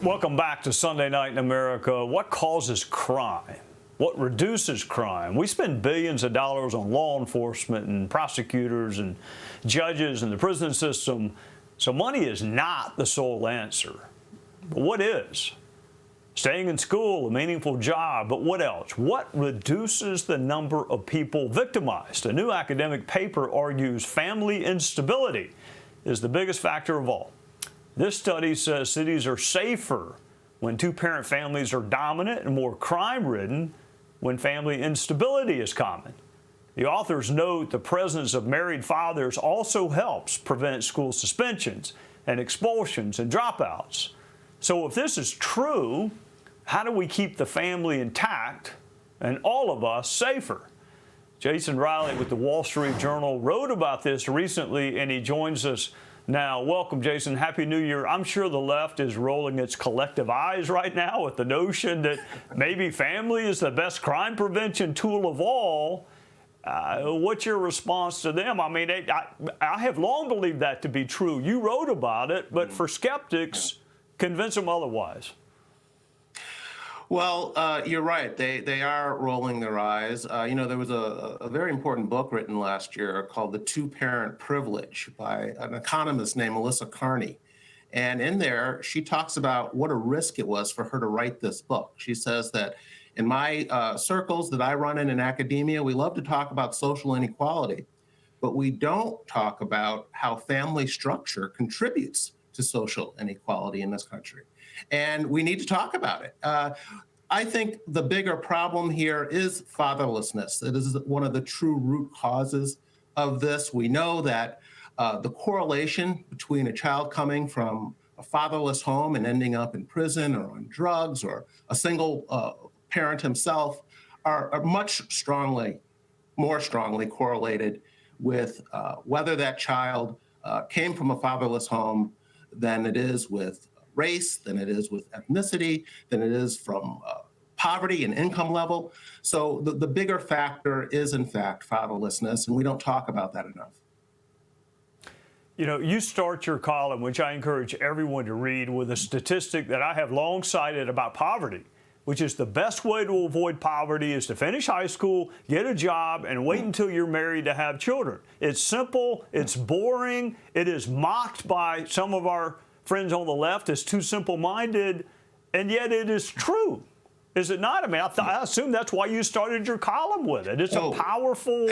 Welcome back to Sunday Night in America. What causes crime? What reduces crime? We spend billions of dollars on law enforcement and prosecutors and judges and the prison system. So money is not the sole answer. But what is? Staying in school, a meaningful job, but what else? What reduces the number of people victimized? A new academic paper argues family instability is the biggest factor of all. This study says cities are safer when two-parent families are dominant and more crime-ridden when family instability is common. The authors note the presence of married fathers also helps prevent school suspensions and expulsions and dropouts. So if this is true, how do we keep the family intact and all of us safer? Jason Riley with the Wall Street Journal wrote about this recently, and he joins us now. Welcome, Jason. Happy New Year. I'm sure the left is rolling its collective eyes right now at the notion that maybe family is the best crime prevention tool of all. What's your response to them? I mean, I have long believed that to be true. You wrote about it, but for skeptics, convince them otherwise. Well, you're right. They are rolling their eyes. There was a very important book written last year called The Two-Parent Privilege by an economist named Melissa Carney. And in there, she talks about what a risk it was for her to write this book. She says that in my circles that I run in academia, we love to talk about social inequality, but we don't talk about how family structure contributes to social inequality in this country. And we need to talk about it. I think the bigger problem here is fatherlessness. It is one of the true root causes of this. We know that the correlation between a child coming from a fatherless home and ending up in prison or on drugs or a single parent himself are much more strongly correlated with whether that child came from a fatherless home than it is with race, than it is with ethnicity, than it is from poverty and income level. So the bigger factor is, in fact, fatherlessness, and we don't talk about that enough. You know, you start your column, which I encourage everyone to read, with a statistic that I have long cited about poverty, which is the best way to avoid poverty is to finish high school, get a job, and wait until you're married to have children. It's simple, it's boring, it is mocked by some of our friends on the left as too simple-minded, and yet it is true. Is it not? I mean, I assume that's why you started your column with it. It's a powerful...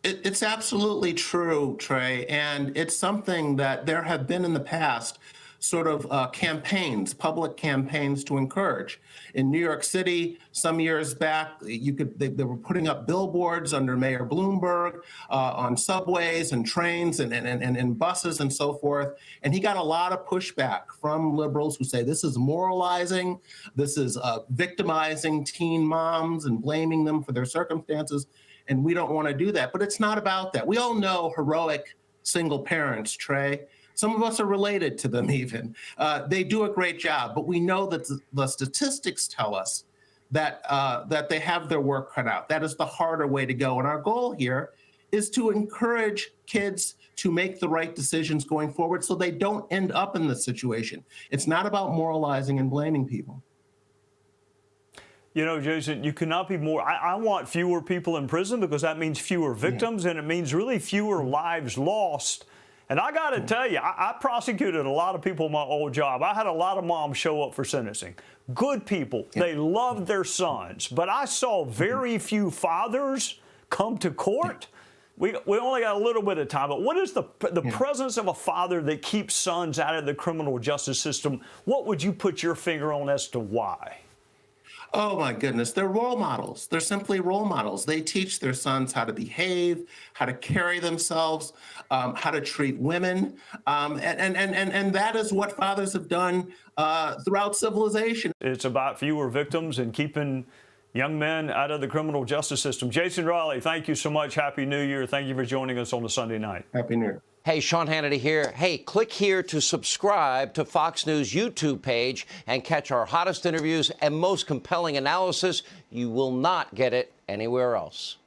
It's absolutely true, Trey, and it's something that there have been in the past sort of campaigns, public campaigns to encourage. In New York City, some years back, they were putting up billboards under Mayor Bloomberg on subways and trains and buses and so forth. And he got a lot of pushback from liberals who say this is moralizing, this is victimizing teen moms and blaming them for their circumstances. And we don't want to do that. But it's not about that. We all know heroic single parents, Trey. Some of us are related to them even. They do a great job, but we know that the statistics tell us that they have their work cut out. That is the harder way to go. And our goal here is to encourage kids to make the right decisions going forward so they don't end up in this situation. It's not about moralizing and blaming people. You know, Jason, you cannot be more... I want fewer people in prison because that means fewer victims, and it means really fewer lives lost. And I got to tell you, I prosecuted a lot of people in my old job. I had a lot of moms show up for sentencing. Good people. They loved their sons. But I saw very few fathers come to court. We only got a little bit of time. But what is the presence of a father that keeps sons out of the criminal justice system? What would you put your finger on as to why? Oh, my goodness. They're role models. They're simply role models. They teach their sons how to behave, how to carry themselves, how to treat women. And that is what fathers have done throughout civilization. It's about fewer victims and keeping young men out of the criminal justice system. Jason Riley, thank you so much. Happy New Year. Thank you for joining us on a Sunday night. Happy New Year. Hey, Sean Hannity here. Hey, click here to subscribe to Fox News YouTube page and catch our hottest interviews and most compelling analysis. You will not get it anywhere else.